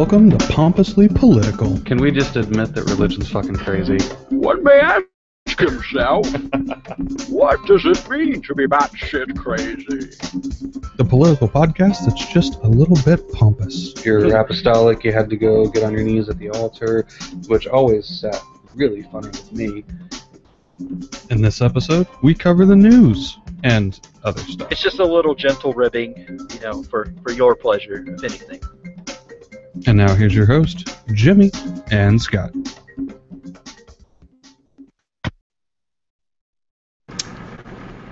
welcome to Pompously Political. Can we just admit that religion's fucking crazy? One may ask himself, what does it mean to be batshit crazy? The political podcast that's just a little bit pompous. If you're apostolic, you had to go get on your knees at the altar, which always sat really funny with me. In this episode, we cover the news and other stuff. It's just a little gentle ribbing, you know, for your pleasure, if anything. And now here's your host, Jimmy and Scott.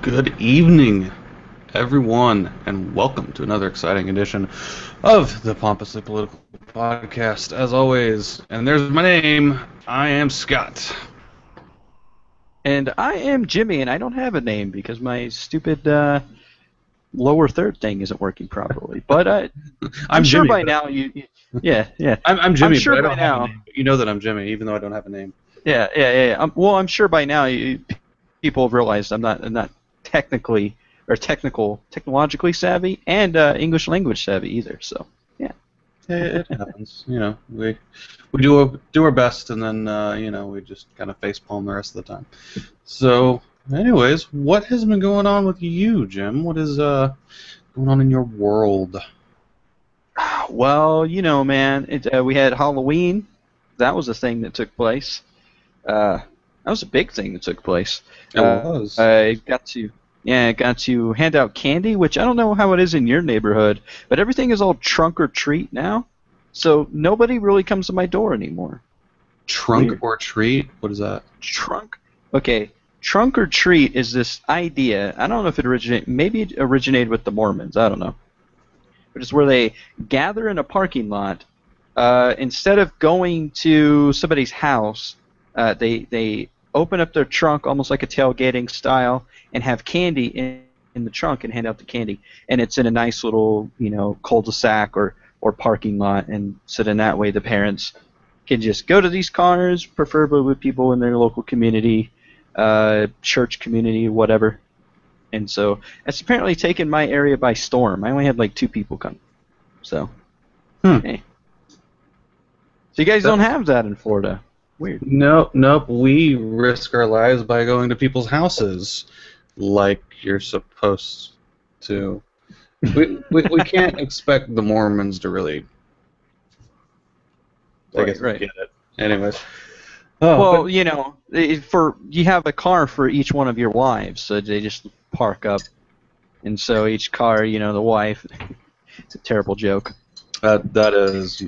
Good evening, everyone, and welcome to another exciting edition of the Pompously Political Podcast, as always. And there's my name. I am Scott. And I am Jimmy, and I don't have a name because my stupid lower third thing isn't working properly. But I'm sure Jimmy, by now you yeah. I'm Jimmy, I'm sure but I by don't now. have a name. But you know that I'm Jimmy, even though I don't have a name. Yeah. Well, I'm sure by now people have realized I'm not technologically savvy, and English language savvy either. So yeah. It happens. You know, we do our best, and then we just kind of facepalm the rest of the time. So, anyways, what has been going on with you, Jim? What is going on in your world? Well, you know, man, we had Halloween. That was a thing that took place. That was a big thing that took place. It was. I got to hand out candy, which I don't know how it is in your neighborhood, but everything is all trunk or treat now. So nobody really comes to my door anymore. Trunk Weird. or treat? What is that? Trunk? Okay, trunk or treat is this idea. I don't know if it originated with the Mormons. I don't know. But it's where they gather in a parking lot. Instead of going to somebody's house, they open up their trunk almost like a tailgating style and have candy in the trunk and hand out the candy. And it's in a nice little, cul-de-sac or parking lot. And so then that way the parents can just go to these cars, preferably with people in their local community, church community, whatever. And so it's apparently taken my area by storm. I only had like 2 people come. So, hey. So you guys don't have that in Florida. Weird. Nope. We risk our lives by going to people's houses, like you're supposed to. We can't expect the Mormons to really. I guess right. Get it. Anyways. Well, you have a car for each one of your wives, so they just park up, and so each car, the wife. It's a terrible joke. That is.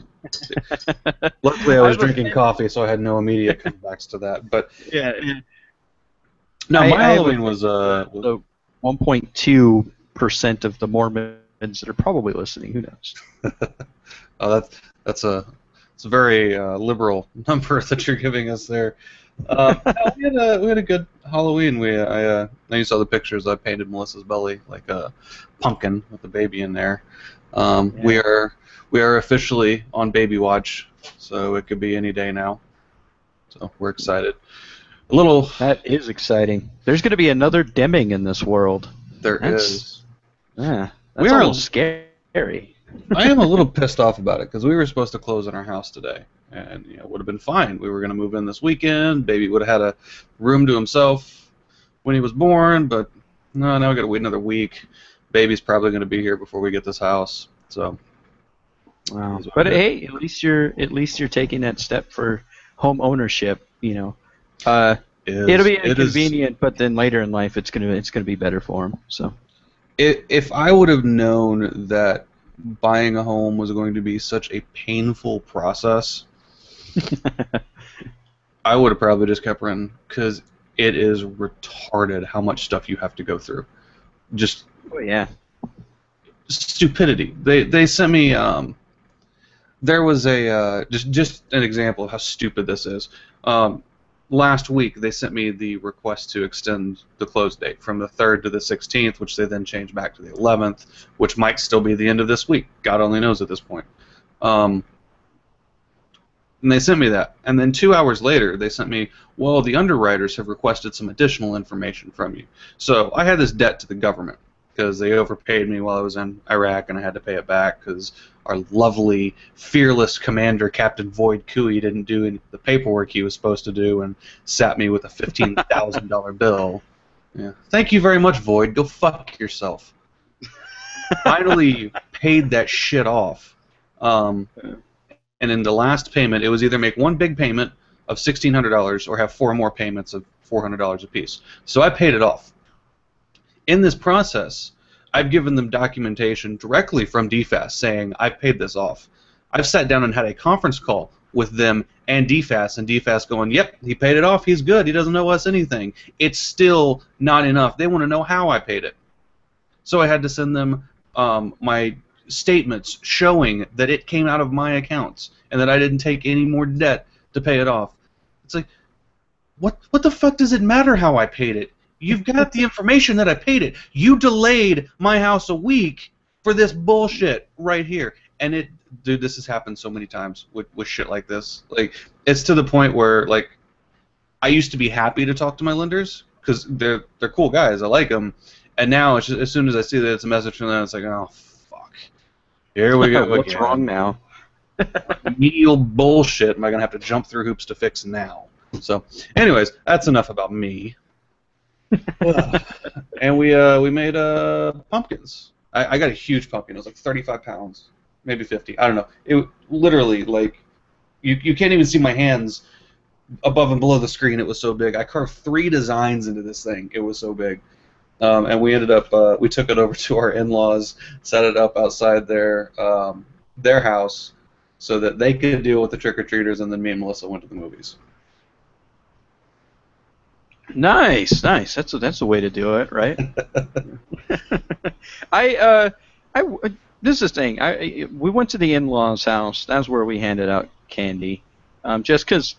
Luckily, I was drinking coffee, so I had no immediate comebacks to that. But yeah. No, my I Halloween was 1.2% of the Mormons that are probably listening. Who knows? That's a very liberal number that you're giving us there. We had a good Halloween. Now you saw the pictures. I painted Melissa's belly like a pumpkin with a baby in there. Yeah. We are officially on baby watch, so it could be any day now. So we're excited. That is exciting. There's going to be another Deming in this world. Is. Yeah, that's a little scary. I am a little pissed off about it because we were supposed to close on our house today, and it would have been fine. We were going to move in this weekend. Baby would have had a room to himself when he was born, but no, now we got to wait another week. Baby's probably going to be here before we get this house. So. Wow. But hey, at least you're taking that step for home ownership. It'll be inconvenient, but then later in life, it's gonna be better for him. So. If I would have known that buying a home was going to be such a painful process, I would have probably just kept renting, because it is retarded how much stuff you have to go through. Just. Oh yeah. Stupidity. They sent me. There was a just an example of how stupid this is. Last week they sent me the request to extend the close date from the 3rd to the 16th, which they then changed back to the 11th, which might still be the end of this week. God only knows at this point. And they sent me that, and then 2 hours later they sent me, well, the underwriters have requested some additional information from you. So I had this debt to the government because they overpaid me while I was in Iraq, and I had to pay it back because our lovely, fearless commander, Captain Void Cooey, didn't do the paperwork he was supposed to do and sat me with a $15,000 bill. Yeah. Thank you very much, Void. Go fuck yourself. Finally paid that shit off. And in the last payment, it was either make one big payment of $1,600 or have 4 more payments of $400 apiece. So I paid it off. In this process, I've given them documentation directly from DFAS saying I've paid this off. I've sat down and had a conference call with them and DFAS going, yep, he paid it off, he's good, he doesn't owe us anything. It's still not enough. They want to know how I paid it. So I had to send them my statements showing that it came out of my accounts and that I didn't take any more debt to pay it off. It's like, what the fuck does it matter how I paid it? You've got the information that I paid it. You delayed my house a week for this bullshit right here. And dude, this has happened so many times with shit like this. Like, it's to the point where, like, I used to be happy to talk to my lenders because they're cool guys. I like them. And now, it's just, as soon as I see that it's a message from them, it's like, oh, fuck. Here we go. What's wrong now? Remedial bullshit am I going to have to jump through hoops to fix now? So, anyways, that's enough about me. And we made pumpkins. I got a huge pumpkin. It was like 35 pounds, maybe 50. I don't know. It literally, like, you can't even see my hands above and below the screen. It was so big. I carved 3 designs into this thing. It was so big. And we ended up we took it over to our in-laws, set it up outside their house so that they could deal with the trick-or-treaters, and then me and Melissa went to the movies. Nice. That's a way to do it, right? This is the thing. We went to the in-laws' house. That's where we handed out candy, just because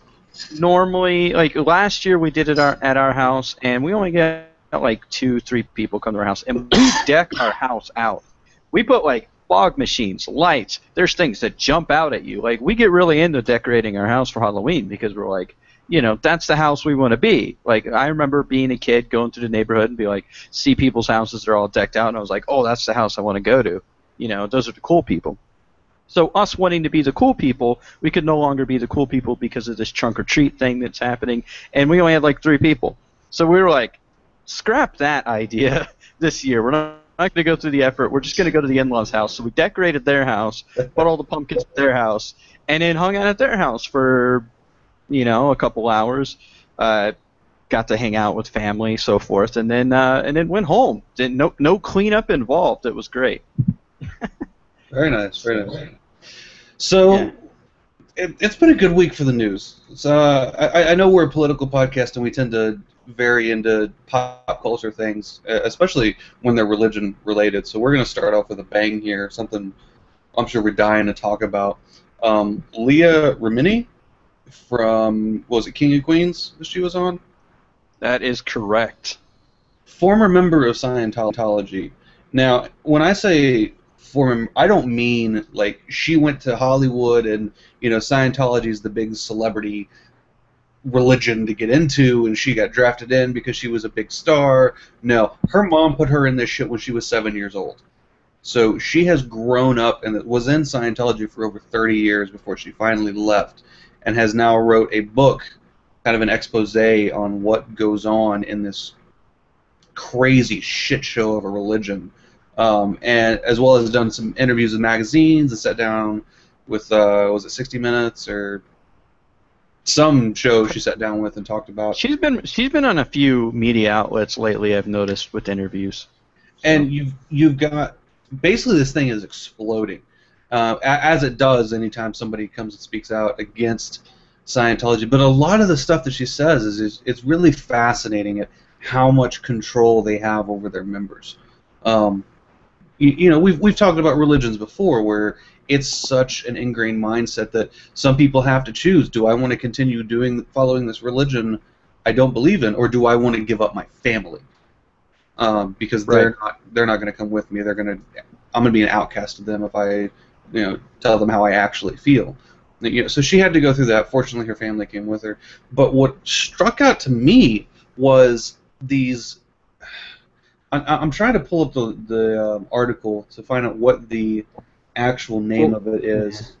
normally, like last year, we did it at our house, and we only get like 2-3 people come to our house, and we deck our house out. We put like fog machines, lights. There's things that jump out at you. Like, we get really into decorating our house for Halloween because we're like, you know, that's the house we want to be. Like, I remember being a kid going through the neighborhood and be like, see people's houses, they're all decked out, and I was like, oh, that's the house I want to go to. You know, those are the cool people. So us wanting to be the cool people, we could no longer be the cool people because of this trunk or treat thing that's happening, and we only had like 3 people. So we were like, scrap that idea this year. We're not going to go through the effort. We're just going to go to the in-laws' house. So we decorated their house, put all the pumpkins at their house, and then hung out at their house for, you know, a couple hours. Got to hang out with family, so forth, and then went home. No cleanup involved. It was great. Very nice. Very nice. So. Yeah. It's been a good week for the news. So I know we're a political podcast and we tend to vary into pop culture things, especially when they're religion related. So we're going to start off with a bang here, something I'm sure we're dying to talk about. Leah Remini from, what was it, King of Queens that she was on? That is correct. Former member of Scientology. Now, when I say former, I don't mean like she went to Hollywood and, you know, Scientology is the big celebrity religion to get into and she got drafted in because she was a big star. No, her mom put her in this shit when she was 7 years old. So she has grown up and was in Scientology for over 30 years before she finally left and has now wrote a book, kind of an expose on what goes on in this crazy shit show of a religion. And as well as done some interviews with magazines and sat down with, was it 60 Minutes or some show she sat down with and talked about. She's been on a few media outlets lately, I've noticed, with interviews. So. And you've got, basically this thing is exploding, as it does anytime somebody comes and speaks out against Scientology. But a lot of the stuff that she says is it's really fascinating at how much control they have over their members. You know, we've talked about religions before where it's such an ingrained mindset that some people have to choose. Do I want to continue following this religion I don't believe in, or do I want to give up my family? Because they're not going to come with me. I'm going to be an outcast to them if I, you know, tell them how I actually feel. You know, so she had to go through that. Fortunately, her family came with her. But what struck out to me was these. I'm trying to pull up the article to find out what the actual name Well, of it is.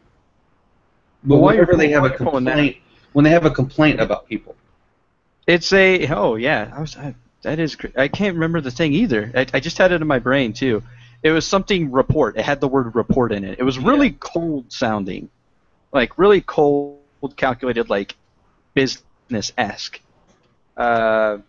But Well, while you're whenever they have a pulling that- complaint, when they have a complaint about people, It's a that is I can't remember the thing either. I just had it in my brain too. It was something report. It had the word report in it. It was really cold sounding, like really cold, calculated, like business-esque. Oh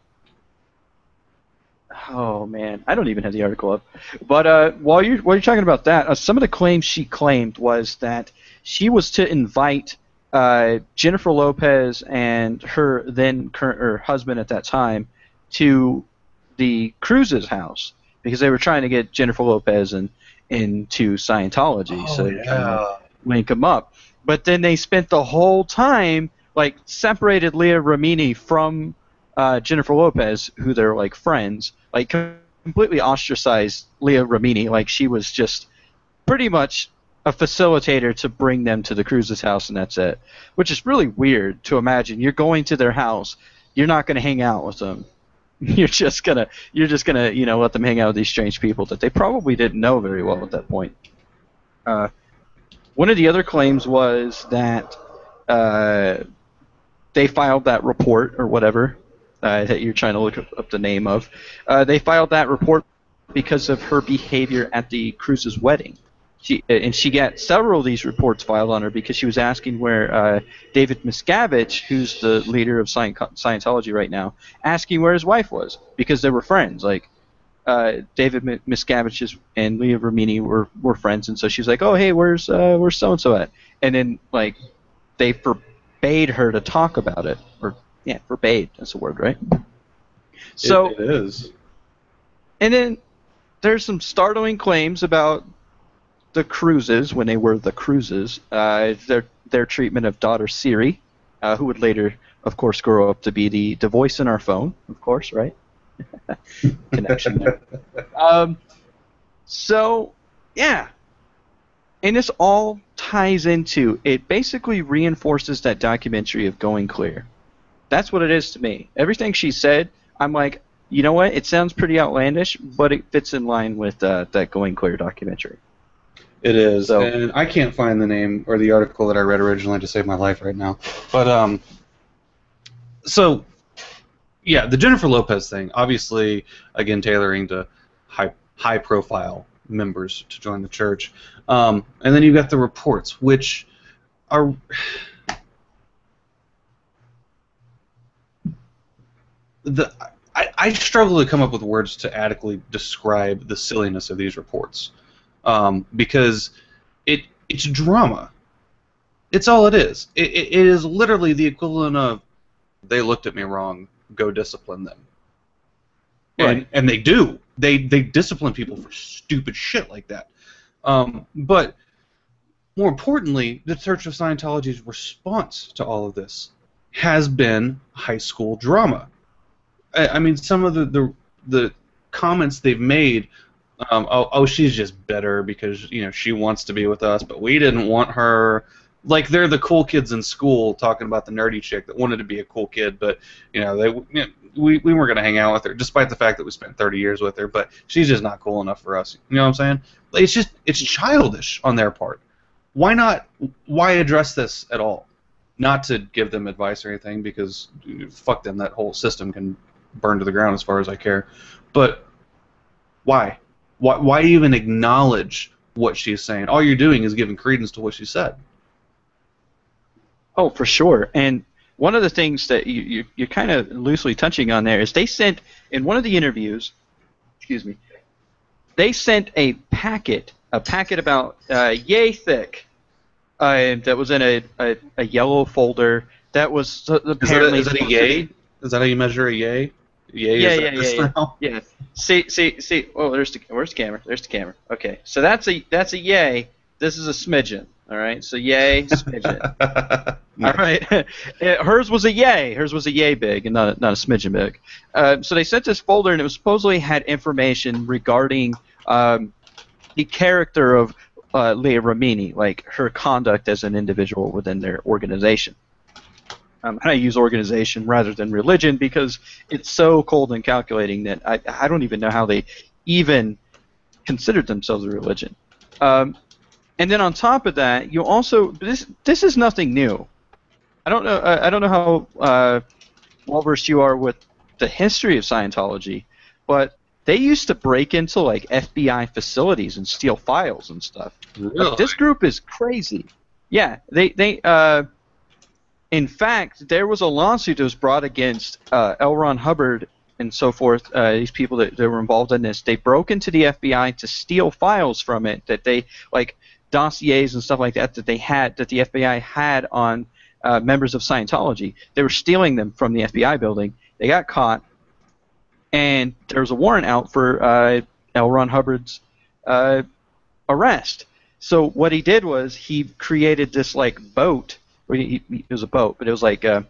man, I don't even have the article up. But while you're talking about that, some of the claims she claimed was that she was to invite Jennifer Lopez and her then current or husband at that time to the Cruz's house because they were trying to get Jennifer Lopez into Scientology, so they kind of link them up. But then they spent the whole time like separated Leah Remini from Jennifer Lopez, who they're like friends, like completely ostracized Leah Remini, like she was just pretty much a facilitator to bring them to the Cruz's house, and that's it. Which is really weird to imagine. You're going to their house, you're not going to hang out with them. You're just gonna let them hang out with these strange people that they probably didn't know very well at that point. One of the other claims was that they filed that report or whatever that you're trying to look up the name of. They filed that report because of her behavior at the Cruz's wedding. She got several of these reports filed on her because she was asking where David Miscavige, who's the leader of Scientology right now, asking where his wife was because they were friends. Like David Miscavige and Leah Remini were friends, and so she's like, "Oh, hey, where's so and so at?" And then like they forbade her to talk about it, or forbade. That's a word, right? So it is. And then there's some startling claims about the Cruzes when they were the Cruzes, their treatment of daughter Siri, who would later, of course, grow up to be the voice in our phone, of course, right? Connection there. So, yeah. And this all ties into, it basically reinforces that documentary of Going Clear. That's what it is to me. Everything she said, I'm like, you know what? It sounds pretty outlandish, but it fits in line with that Going Clear documentary. It is, So, and I can't find the name or the article that I read originally to save my life right now. But so yeah, the Jennifer Lopez thing, obviously, again tailoring to high-profile members to join the church, and then you've got the reports, which are I struggle to come up with words to adequately describe the silliness of these reports. Because it's drama. It's all it is. It is literally the equivalent of, they looked at me wrong, go discipline them. Right. And they do. They discipline people for stupid shit like that. But more importantly, the Church of Scientology's response to all of this has been high school drama. I mean, some of the comments they've made. She's just bitter because she wants to be with us, but we didn't want her. Like they're the cool kids in school talking about the nerdy chick that wanted to be a cool kid, but we weren't gonna hang out with her, despite the fact that we spent 30 years with her. But she's just not cool enough for us. You know what I'm saying? It's childish on their part. Why not? Why address this at all? Not to give them advice or anything, because fuck them. That whole system can burn to the ground as far as I care. But why? Why even acknowledge what she's saying? All you're doing is giving credence to what she said. Oh, for sure. And one of the things that you're kind of loosely touching on there is they sent, in one of the interviews, they sent a packet about yay thick that was in a yellow folder that was apparently... Is that a yay? Is that how you measure a yay? Yeah. See. Oh, where's the camera? There's the camera. Okay, so that's a yay. This is a smidgen. All right, so yay, smidgen. All right, hers was a yay. Hers was a yay big, and not a smidgen big. So they sent this folder, and it was supposedly had information regarding the character of Leah Remini, like her conduct as an individual within their organization. And I use organization rather than religion because it's so cold and calculating that I don't even know how they even considered themselves a religion. And then on top of that, you also this is nothing new. I don't know how well versed you are with the history of Scientology, but they used to break into like FBI facilities and steal files and stuff. Really? Like, this group is crazy. Yeah, they in fact, there was a lawsuit that was brought against L. Ron Hubbard and so forth. These people that were involved in this, they broke into the FBI to steal files from it that they like dossiers and stuff like that that the FBI had on members of Scientology. They were stealing them from the FBI building. They got caught, and there was a warrant out for L. Ron Hubbard's arrest. So what he did was he created this like boat. It was a boat, but it was like a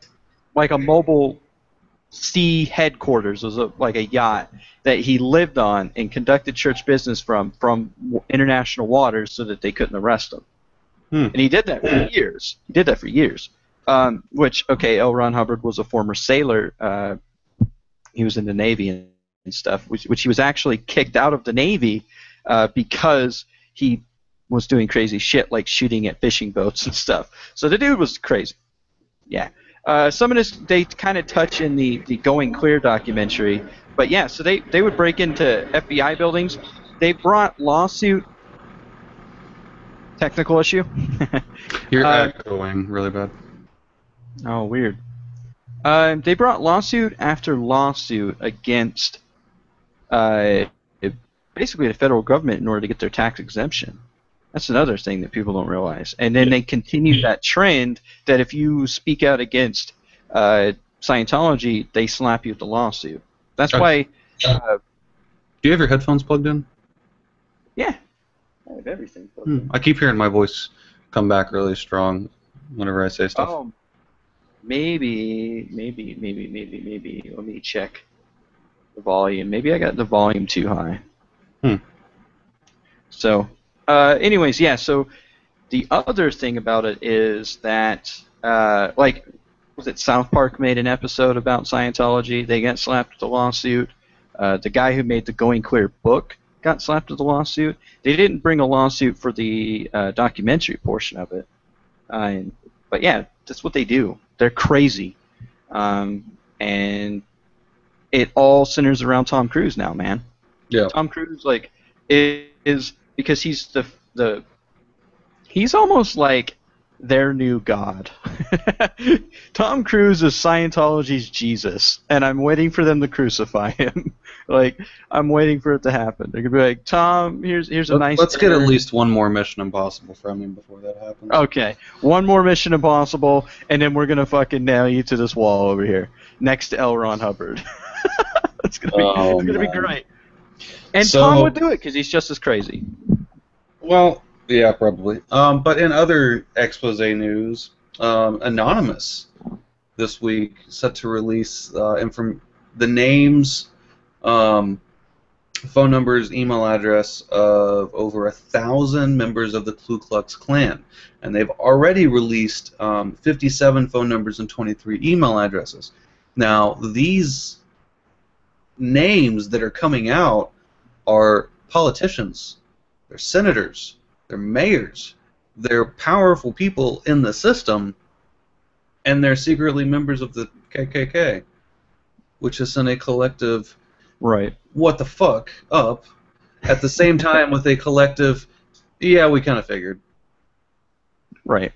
mobile sea headquarters. It was like a yacht that he lived on and conducted church business from international waters so that they couldn't arrest him. And he did that for years. Which, okay, L. Ron Hubbard was a former sailor. He was in the Navy and stuff, which he was actually kicked out of the Navy because he was doing crazy shit like shooting at fishing boats and stuff. So the dude was crazy. Yeah. Some of this they kind of touch in the Going Clear documentary. But yeah, so they would break into FBI buildings. They brought lawsuit. Technical issue? You're echoing really bad. Oh, weird. They brought lawsuit after lawsuit against basically the federal government in order to get their tax exemption. That's another thing that people don't realize. And then they continue that trend that if you speak out against Scientology, they slap you with the lawsuit. That's why... Do you have your headphones plugged in? Yeah. I have everything plugged in. I keep hearing my voice come back really strong whenever I say stuff. Oh, maybe. Let me check the volume. Maybe I got the volume too high. So, anyways, yeah. So the other thing about it is that, like, was it South Park made an episode about Scientology? They got slapped with a lawsuit. The guy who made the Going Clear book got slapped with a lawsuit. They didn't bring a lawsuit for the documentary portion of it. But yeah, that's what they do. They're crazy. And it all centers around Tom Cruise now, man. Yeah. Tom Cruise, like, is because he's he's almost like their new god. Tom Cruise is Scientology's Jesus, and I'm waiting for them to crucify him. Like, I'm waiting for it to happen. They're gonna be like, Tom, here's a nice. Let's get at least one more Mission Impossible from him before that happens. Okay, one more Mission Impossible, and then we're gonna fucking nail you to this wall over here next to L. Ron Hubbard. It's gonna be great. And Tom would do it because he's just as crazy. Well, yeah, probably. But in other expose news, Anonymous this week set to release the names, phone numbers, email address of over 1,000 members of the Ku Klux Klan, and they've already released 57 phone numbers and 23 email addresses. Now, these names that are coming out are politicians, they're senators, they're mayors, they're powerful people in the system, and they're secretly members of the KKK, which is in a collective, right? What the fuck up? At the same time, with a collective, yeah, we kind of figured. Right.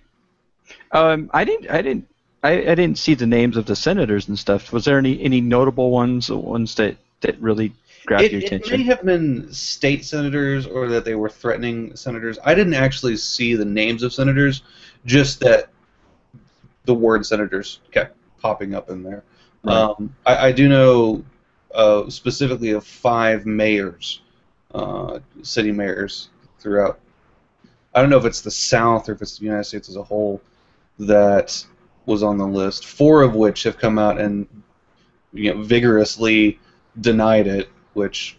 I didn't see the names of the senators and stuff. Was there any notable ones that really grabbed your attention? It may have been state senators or that they were threatening senators. I didn't actually see the names of senators, just that the word senators kept popping up in there. Right. I do know specifically of 5 mayors, city mayors throughout. I don't know if it's the South or if it's the United States as a whole that was on the list. 4 of which have come out and vigorously denied it, which,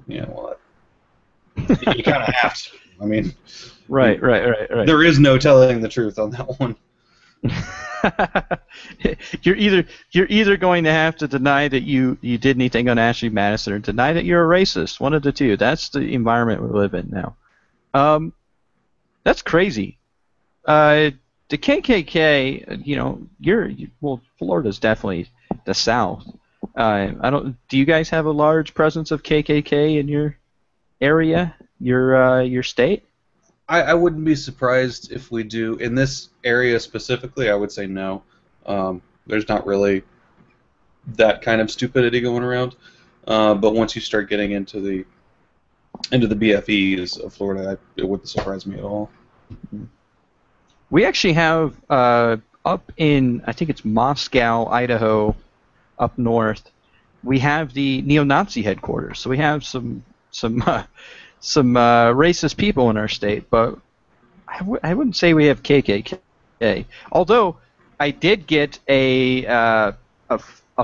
what? You kind of have to. I mean, right. There is no telling the truth on that one. You're either going to have to deny that you did anything on Ashley Madison or deny that you're a racist. One of the two. That's the environment we live in now. That's crazy. The KKK, well, Florida's definitely the South. Do you guys have a large presence of KKK in your area, your state? I wouldn't be surprised if we do. In this area specifically, I would say no. There's not really that kind of stupidity going around. But once you start getting into the BFEs of Florida, it wouldn't surprise me at all. We actually have up in, I think it's Moscow, Idaho, up north. We have the neo-Nazi headquarters. So we have some racist people in our state, but I wouldn't say we have KKK. Although I did get a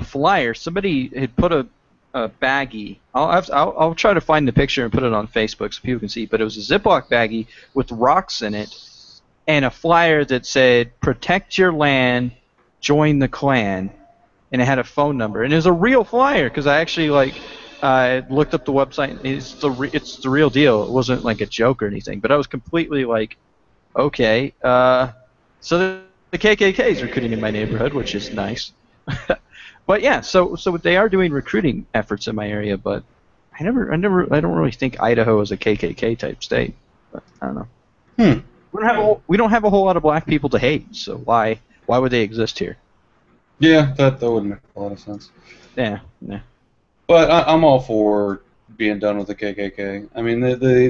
flyer. Somebody had put a baggie. I'll try to find the picture and put it on Facebook so people can see. But it was a Ziploc baggie with rocks in it, and a flyer that said "Protect your land, join the Klan," and it had a phone number. And it was a real flyer because I actually I looked up the website. It's the real deal. It wasn't like a joke or anything. But I was completely like, okay. So the KKK is recruiting in my neighborhood, which is nice. But yeah, so they are doing recruiting efforts in my area. But I don't really think Idaho is a KKK type state. But I don't know. We don't have a whole lot of black people to hate. So why would they exist here? Yeah, that would make a lot of sense. Yeah. But I'm all for being done with the KKK. I mean,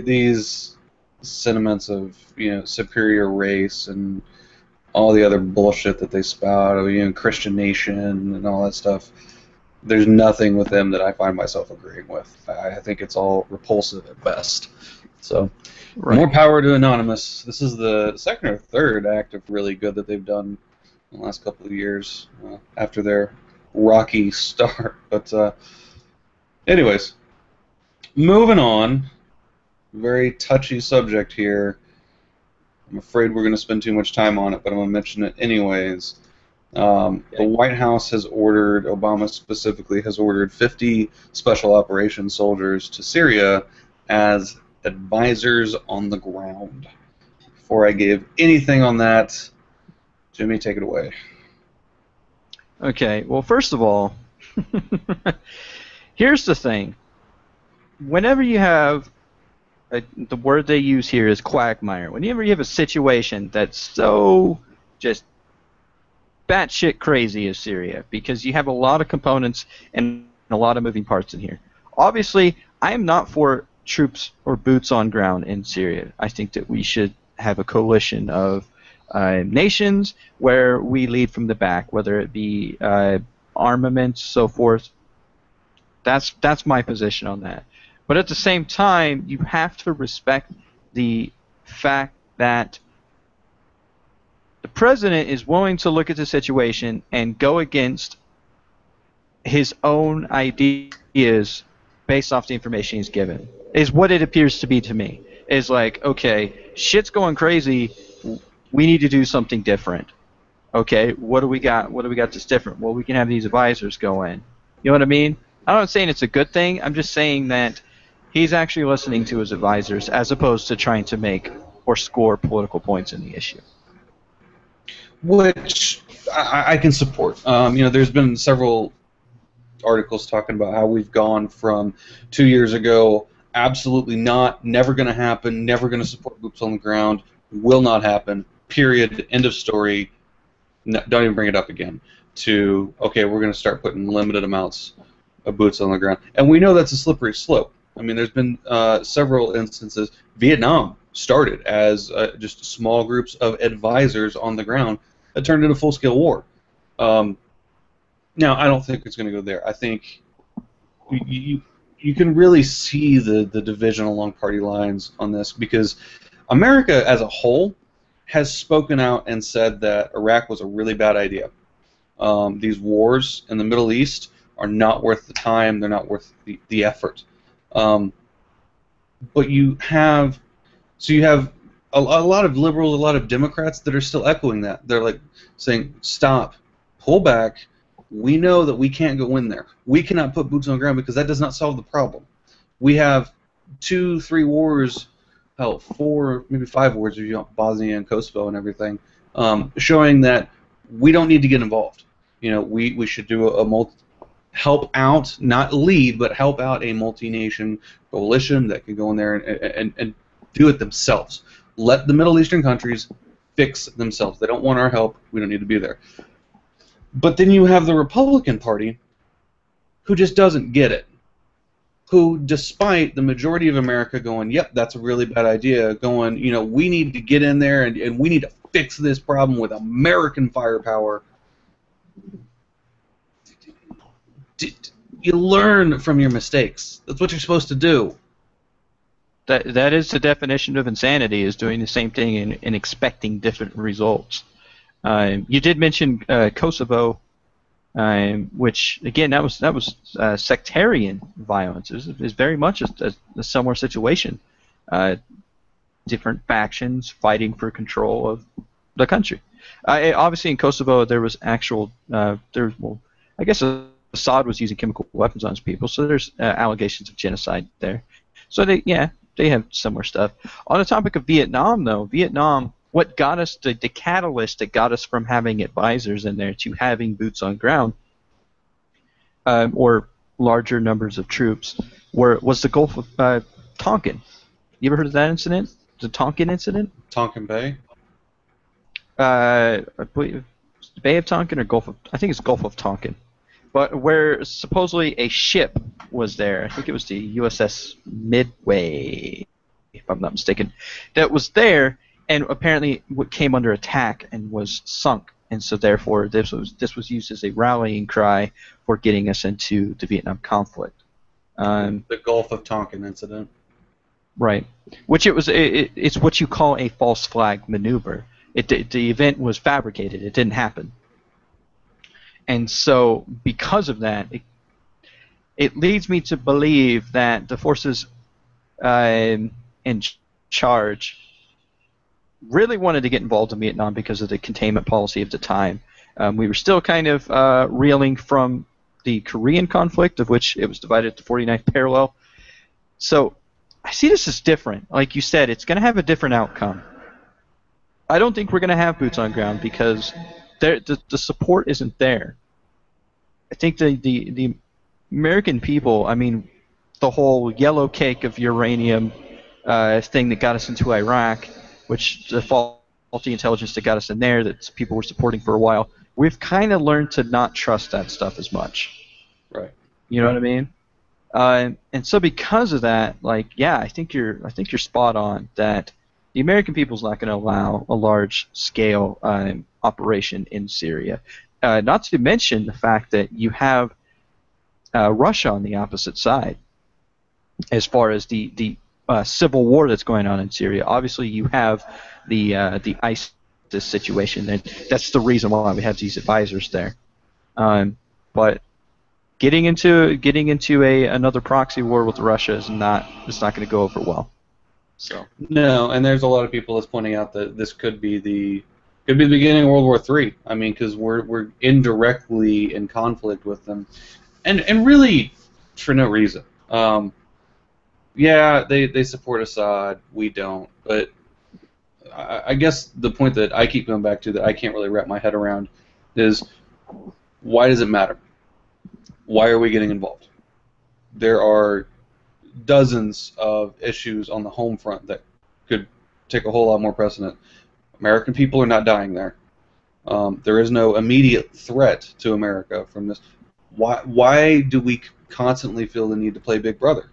these sentiments of superior race and all the other bullshit that they spout, Christian nation and all that stuff. There's nothing with them that I find myself agreeing with. I think it's all repulsive at best. So, More power to Anonymous. This is the second or third act of really good that they've done in the last couple of years after their rocky start. But anyways, moving on. Very touchy subject here. I'm afraid we're going to spend too much time on it, but I'm going to mention it anyways. The White House has ordered, Obama specifically has ordered 50 special operations soldiers to Syria as advisors on the ground. Before I give anything on that, Jimmy, take it away. Okay, well, first of all, here's the thing. Whenever you have, the word they use here is quagmire. Whenever you have a situation that's so just batshit crazy as Syria, because you have a lot of components and a lot of moving parts in here. Obviously, I am not for troops or boots on ground in Syria. I think that we should have a coalition of nations where we lead from the back, whether it be armaments, so forth. That's my position on that. But at the same time, you have to respect the fact that the president is willing to look at the situation and go against his own ideas based off the information he's given, is what it appears to be to me. Is like, okay, shit's going crazy, we need to do something different. Okay, what do we got? What do we got that's different? Well, we can have these advisors go in. You know what I mean? I'm not saying it's a good thing. I'm just saying that he's actually listening to his advisors as opposed to trying to make or score political points in the issue. Which I can support. There's been several articles talking about how we've gone from 2 years ago, absolutely not, never going to happen, never going to support boots on the ground, will not happen, period, end of story, no, don't even bring it up again, to, okay, we're going to start putting limited amounts of boots on the ground. And we know that's a slippery slope. I mean, there's been several instances. Vietnam started as just small groups of advisors on the ground that turned into full-scale war. Now, I don't think it's going to go there. I think you can really see the division along party lines on this, because America as a whole has spoken out and said that Iraq was a really bad idea. These wars in the Middle East are not worth the time. They're not worth the effort. But you have a lot of liberals, a lot of Democrats that are still echoing that. They're like saying, stop, pull back. We know that we can't go in there. We cannot put boots on the ground because that does not solve the problem. We have 2-3 wars hell, 4, maybe 5 wars if you want Bosnia and Kosovo and everything, showing that we don't need to get involved. You know, we should do help out, not lead, but help out a multi-nation coalition that can go in there and do it themselves. Let the Middle Eastern countries fix themselves. They don't want our help. We don't need to be there. But then you have the Republican Party, who just doesn't get it. Who, despite the majority of America going, yep, that's a really bad idea, going, you know, we need to get in there and we need to fix this problem with American firepower. You learn from your mistakes. That's what you're supposed to do. That is the definition of insanity, is doing the same thing and expecting different results. You did mention Kosovo, which again that was sectarian violence. It was very much a similar situation. Different factions fighting for control of the country. Obviously, in Kosovo there was actual I guess Assad was using chemical weapons on his people, so there's allegations of genocide there. So they have similar stuff. On the topic of Vietnam, though, what got us, the catalyst that got us from having advisors in there to having boots on ground, or larger numbers of troops, was the Gulf of Tonkin. You ever heard of that incident? The Tonkin incident? Tonkin Bay? I believe Bay of Tonkin or Gulf of... I think it's Gulf of Tonkin. But where supposedly a ship was there, I think it was the USS Midway, if I'm not mistaken, that was there, and apparently came under attack and was sunk, and so therefore this was used as a rallying cry for getting us into the Vietnam conflict. The Gulf of Tonkin incident. Right, which it's what you call a false flag maneuver. The event was fabricated. It didn't happen. And so, because of that, it leads me to believe that the forces in charge really wanted to get involved in Vietnam because of the containment policy of the time. We were still kind of reeling from the Korean conflict, of which it was divided at the 49th parallel. So, I see this as different. Like you said, it's going to have a different outcome. I don't think we're going to have boots on ground because the support isn't there. I think the American people, I mean, the whole yellow cake of uranium thing that got us into Iraq, which the faulty intelligence that got us in there that people were supporting for a while, we've kind of learned to not trust that stuff as much. Right. You know what I mean? And so because of that, like, yeah, I think you're spot on that the American people's not going to allow a large-scale operation in Syria. Not to mention the fact that you have Russia on the opposite side as far as the civil war that's going on in Syria. Obviously, you have the ISIS situation, and that's the reason why we have these advisors there. But getting into another proxy war with Russia is not going to go over well. So no, and there's a lot of people that's pointing out that this could be the beginning of World War III. I mean, because we're indirectly in conflict with them, and really for no reason. Yeah, they support Assad. We don't. But I guess the point that I keep going back to that I can't really wrap my head around is, why does it matter? Why are we getting involved? There are dozens of issues on the home front that could take a whole lot more precedent. American people are not dying there. There is no immediate threat to America from this. Why do we constantly feel the need to play Big Brother?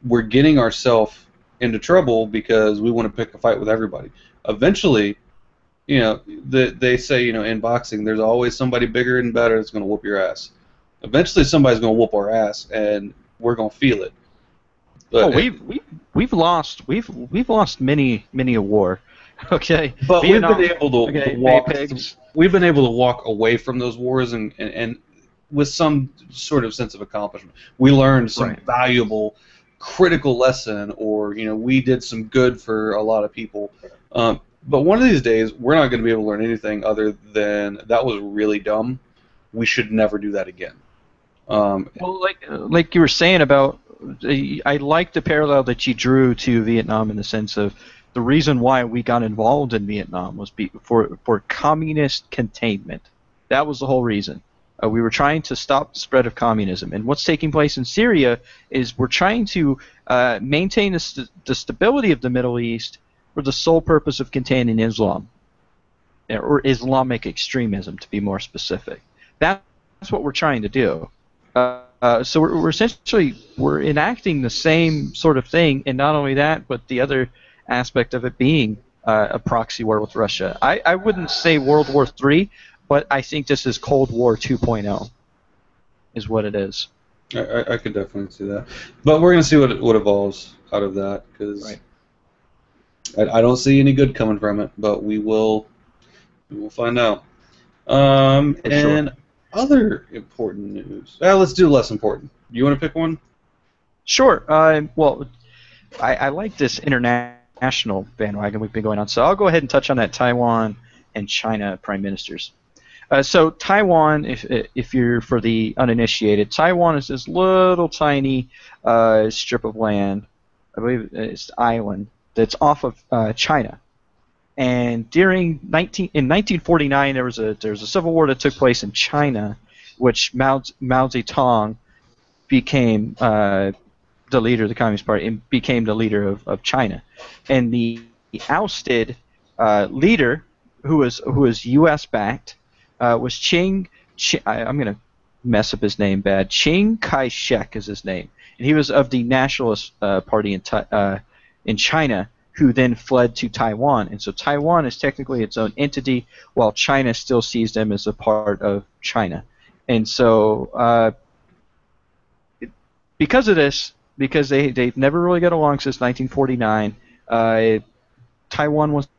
We're getting ourselves into trouble because we want to pick a fight with everybody. Eventually, you know, they say, you know, in boxing, there's always somebody bigger and better that's going to whoop your ass. Eventually, somebody's going to whoop our ass, and we're going to feel it. But we've lost many a war. Okay, but Vietnam, we've been able to walk. We've been able to walk away from those wars and with some sort of sense of accomplishment. We learned some valuable, critical lesson, or you know, we did some good for a lot of people. But one of these days, we're not going to be able to learn anything other than that was really dumb. We should never do that again. Well, like you were saying about I like the parallel that you drew to Vietnam in the sense of the reason why we got involved in Vietnam was for communist containment. That was the whole reason. We were trying to stop the spread of communism. And what's taking place in Syria is we're trying to maintain the stability of the Middle East for the sole purpose of containing Islam, or Islamic extremism, to be more specific. That's what we're trying to do. So we're essentially enacting the same sort of thing, and not only that, but the other aspect of it being a proxy war with Russia. I wouldn't say World War III, but I think this is Cold War 2.0 is what it is. I could definitely see that. But we're going to see what evolves out of that, because I don't see any good coming from it, but we will find out. And other important news. Let's do less important. You want to pick one? Sure. Well, I like this international bandwagon we've been going on, so I'll go ahead and touch on that Taiwan and China prime ministers. So Taiwan, if you're for the uninitiated, Taiwan is this little tiny strip of land, I believe it's an island, that's off of China. And in 1949, there was a civil war that took place in China, which Mao Zedong became the leader of the Communist Party and became the leader of China. And the ousted leader, who was U.S. backed, was I'm going to mess up his name bad. Chiang Kai-shek is his name, and he was of the Nationalist Party in China, who then fled to Taiwan. And so Taiwan is technically its own entity, while China still sees them as a part of China. And so because of this, because they've never really got along since 1949, Taiwan wants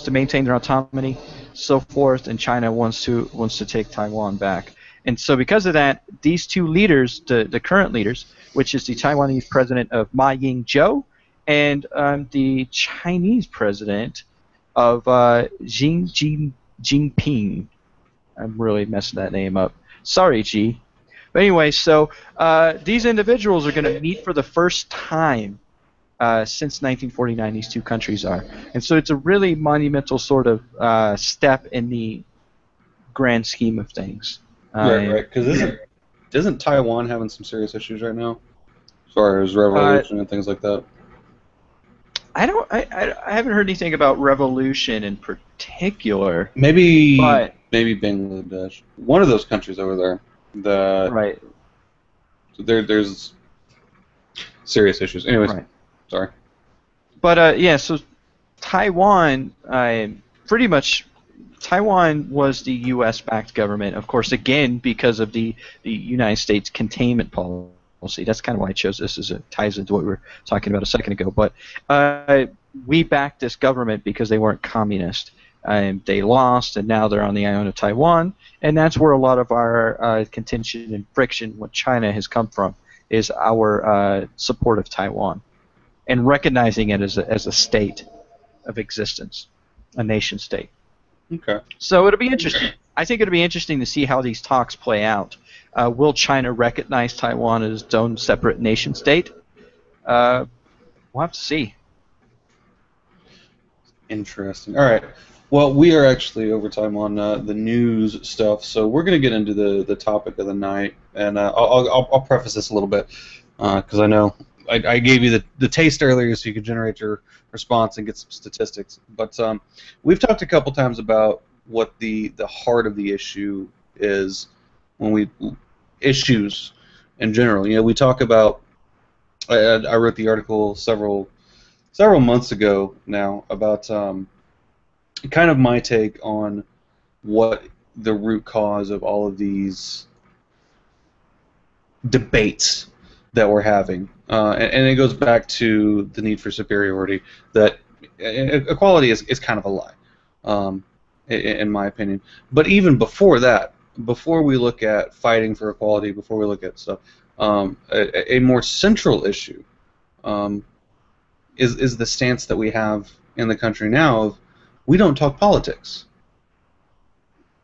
to maintain their autonomy, so forth, and China wants to take Taiwan back. And so because of that, these two leaders, the current leaders, which is the Taiwanese president of Ma Ying-jeou and the Chinese president of Xi Jinping. I'm really messing that name up. Sorry, Xi. But anyway, so these individuals are going to meet for the first time since 1949, these two countries are. And so it's a really monumental sort of step in the grand scheme of things. Right. Because isn't Taiwan having some serious issues right now, as far as revolution and things like that? I haven't heard anything about revolution in particular. Maybe Bangladesh. One of those countries over there. Right. So there's serious issues. Anyways. Right. Sorry. But so Taiwan, pretty much, Taiwan was the U.S.-backed government, of course, again because of the United States containment policy. That's kind of why I chose this, as it ties into what we were talking about a second ago. But we backed this government because they weren't communist. They lost, and now they're on the island of Taiwan, and that's where a lot of our contention and friction with China has come from, is our support of Taiwan and recognizing it as a state of existence, a nation state. Okay. So it'll be interesting. I think it'll be interesting to see how these talks play out. Will China recognize Taiwan as its own separate nation state? We'll have to see. Interesting. All right. Well, we are actually over time on the news stuff, so we're going to get into the topic of the night, and I'll preface this a little bit because I know I gave you the taste earlier so you could generate your response and get some statistics. But we've talked a couple times about what the heart of the issue is when issues in general. You know, we talk about. I wrote the article several months ago now about kind of my take on what the root cause of all of these debates that we're having, and it goes back to the need for superiority. That equality is kind of a lie, in my opinion. But even before that, before we look at fighting for equality, before we look at stuff, a more central issue is the stance that we have in the country now of we don't talk politics.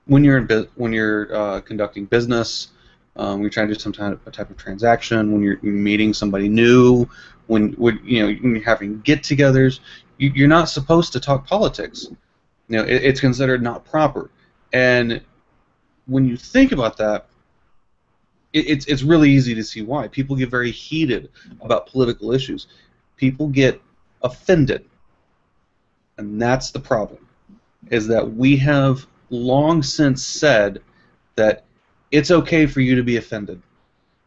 When you're conducting business, You're trying to do a type of transaction, when you're meeting somebody new, when you're having get-togethers. You're not supposed to talk politics. It's considered not proper. And when you think about that, it's really easy to see why. People get very heated about political issues. People get offended. And that's the problem, is that we have long since said that it's okay for you to be offended.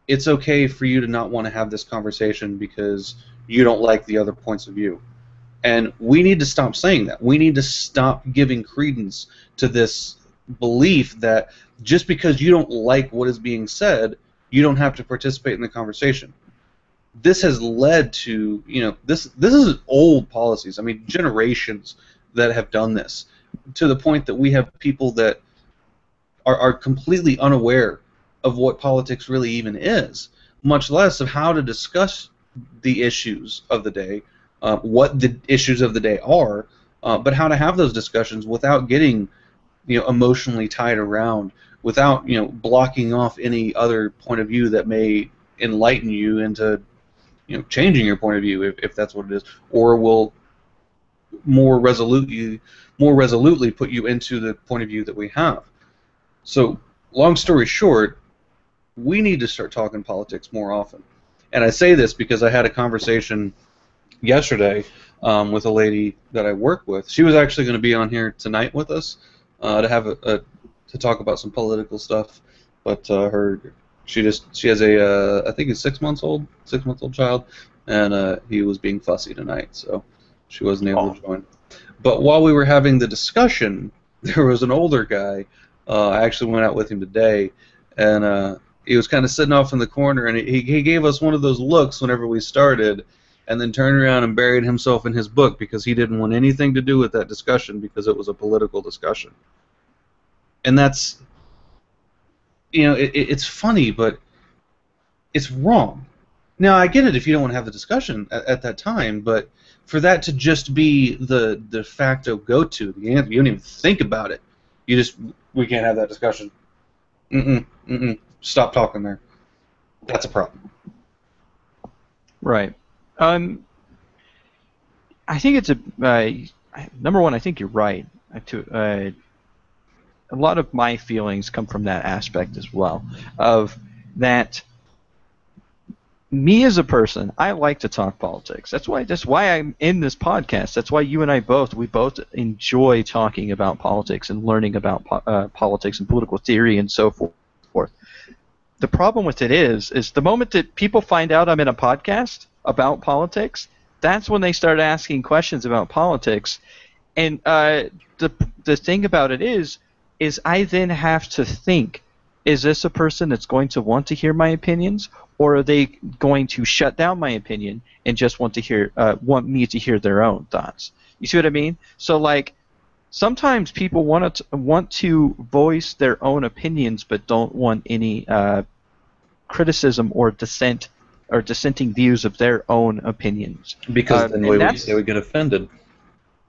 It's okay for you to not want to have this conversation because you don't like the other points of view. And we need to stop saying that. We need to stop giving credence to this belief that just because you don't like what is being said, you don't have to participate in the conversation. This has led to, this is old policies. I mean, generations that have done this, to the point that we have people that are completely unaware of what politics really even is, much less of how to discuss the issues of the day, what the issues of the day are, but how to have those discussions without getting emotionally tied around, without blocking off any other point of view that may enlighten you into changing your point of view, if that's what it is, or will more resolutely put you into the point of view that we have. So, long story short, we need to start talking politics more often. And I say this because I had a conversation yesterday with a lady that I work with. She was actually going to be on here tonight with us to have to talk about some political stuff, but she has a I think a 6 months old child, and he was being fussy tonight, so she wasn't able to join. But while we were having the discussion, there was an older guy. I actually went out with him today, and he was kind of sitting off in the corner, and he gave us one of those looks whenever we started, and then turned around and buried himself in his book because he didn't want anything to do with that discussion because it was a political discussion. And that's, it's funny, but it's wrong. Now, I get it if you don't want to have the discussion at that time, but for that to just be the de facto go-to, you don't even think about it. We can't have that discussion. Stop talking there. That's a problem. Right. I think it's number one, I think you're right. A lot of my feelings come from that aspect as well, of that me as a person, I like to talk politics. That's why I'm in this podcast. That's why you and I both enjoy talking about politics and learning about politics and political theory and so forth. The problem with it is the moment that people find out I'm in a podcast about politics, that's when they start asking questions about politics. And the thing about it is I then have to think, is this a person that's going to want to hear my opinions, or are they going to shut down my opinion and just want me to hear their own thoughts? You see what I mean? So like, sometimes people want to voice their own opinions, but don't want any criticism or dissent or dissenting views of their own opinions. Because then they would get offended.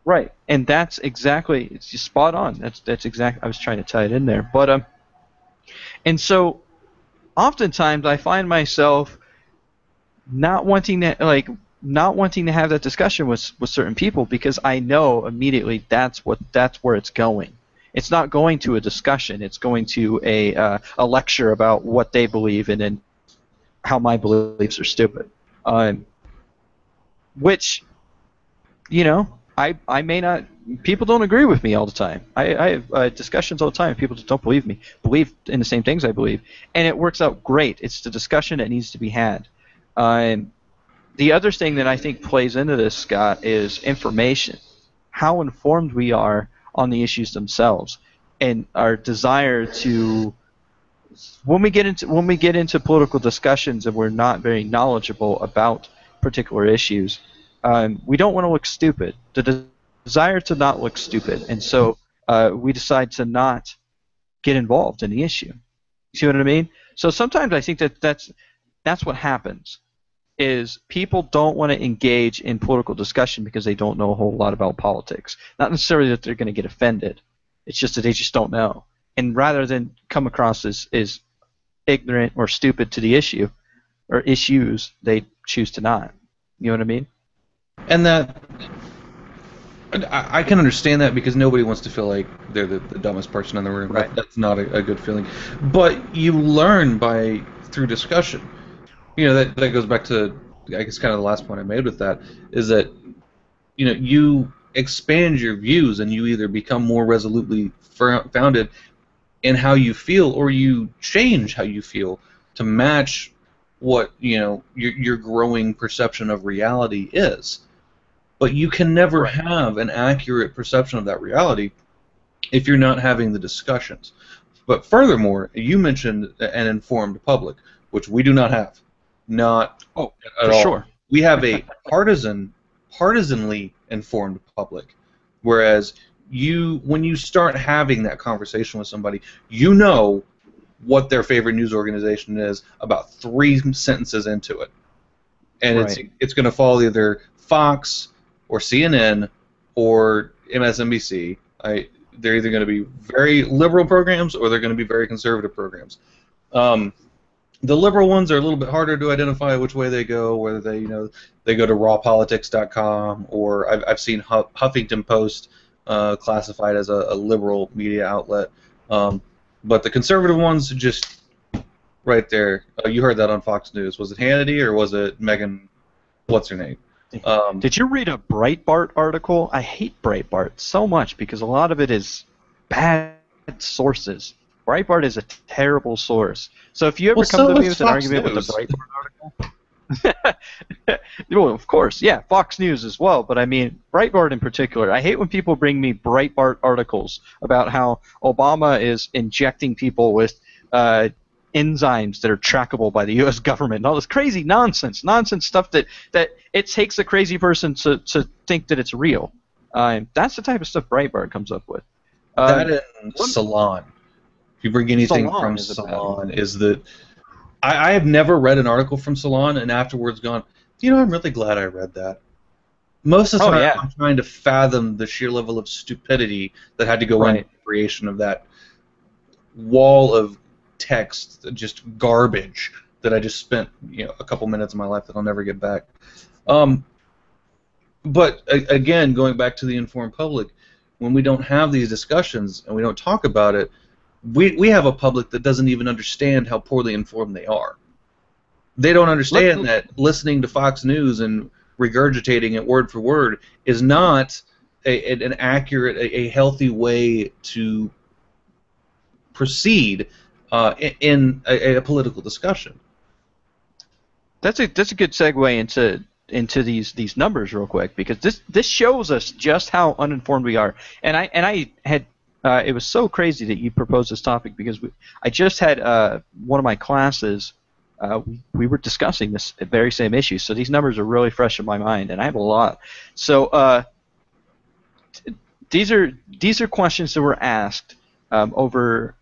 Right, and that's exactly, it's just spot on. That's exactly, I was trying to tie it in there, but and so oftentimes I find myself not wanting to have that discussion with certain people because I know immediately that's where it's going. It's not going to a discussion. It's going to a lecture about what they believe in and how my beliefs are stupid. Which, I may not. People don't agree with me all the time. I have discussions all the time. People just don't believe in the same things I believe, and it works out great. It's the discussion that needs to be had. The other thing that I think plays into this, Scott, is information. How informed we are on the issues themselves, and our desire to. When we get into political discussions and we're not very knowledgeable about particular issues, we don't want to look stupid. The desire to not look stupid, and so we decide to not get involved in the issue. See what I mean? So sometimes I think that's what happens, is people don't want to engage in political discussion because they don't know a whole lot about politics. Not necessarily that they're going to get offended. It's just that they just don't know. And rather than come across as ignorant or stupid to the issue or issues, they choose to not. You know what I mean? And that I can understand that because nobody wants to feel like they're the dumbest person in the room. Right. That's not a good feeling. But you learn through discussion. You know, that goes back to, I guess, kind of the last point I made with that, is that, you know, you expand your views and you either become more resolutely founded in how you feel, or you change how you feel to match what, you know, your growing perception of reality is. But you can never have an accurate perception of that reality if you're not having the discussions. But furthermore, you mentioned an informed public, which we do not have. Not at for all. sure. We have a partisanly informed public, whereas when you start having that conversation with somebody, you know what their favorite news organization is about 3 sentences into it, and it's going to follow either Fox or CNN or MSNBC. They're either going to be very liberal programs or they're going to be very conservative programs. The liberal ones are a little bit harder to identify which way they go, whether they go to rawpolitics.com, or I've seen Huffington Post classified as a liberal media outlet. But the conservative ones, just right there. You heard that on Fox News. Was it Hannity or was it Megan? What's her name? Did you read a Breitbart article? I hate Breitbart so much because a lot of it is bad sources. Breitbart is a terrible source. So if you ever come to me with an argument with a Breitbart article, well, of course, yeah, Fox News as well. But I mean, Breitbart in particular. I hate when people bring me Breitbart articles about how Obama is injecting people with enzymes that are trackable by the U.S. government and all this crazy nonsense stuff that it takes a crazy person to think that it's real. That's the type of stuff Breitbart comes up with. That and Salon. If you bring anything from Salon, is that I have never read an article from Salon and afterwards gone, you know, I'm really glad I read that. Most of the time, I'm trying to fathom the sheer level of stupidity that had to go into the creation of that wall of text, just garbage that I just spent, you know, a couple minutes of my life that I'll never get back. But again, going back to the informed public, when we don't have these discussions and we don't talk about it, we have a public that doesn't even understand how poorly informed they are. They don't understand that listening to Fox News and regurgitating it word for word is not an accurate, a healthy way to proceed in a political discussion. That's a good segue into these numbers real quick, because this shows us just how uninformed we are. And I had it was so crazy that you proposed this topic, because I just had one of my classes. We were discussing this very same issue, so these numbers are really fresh in my mind, and I have a lot. So these are questions that were asked over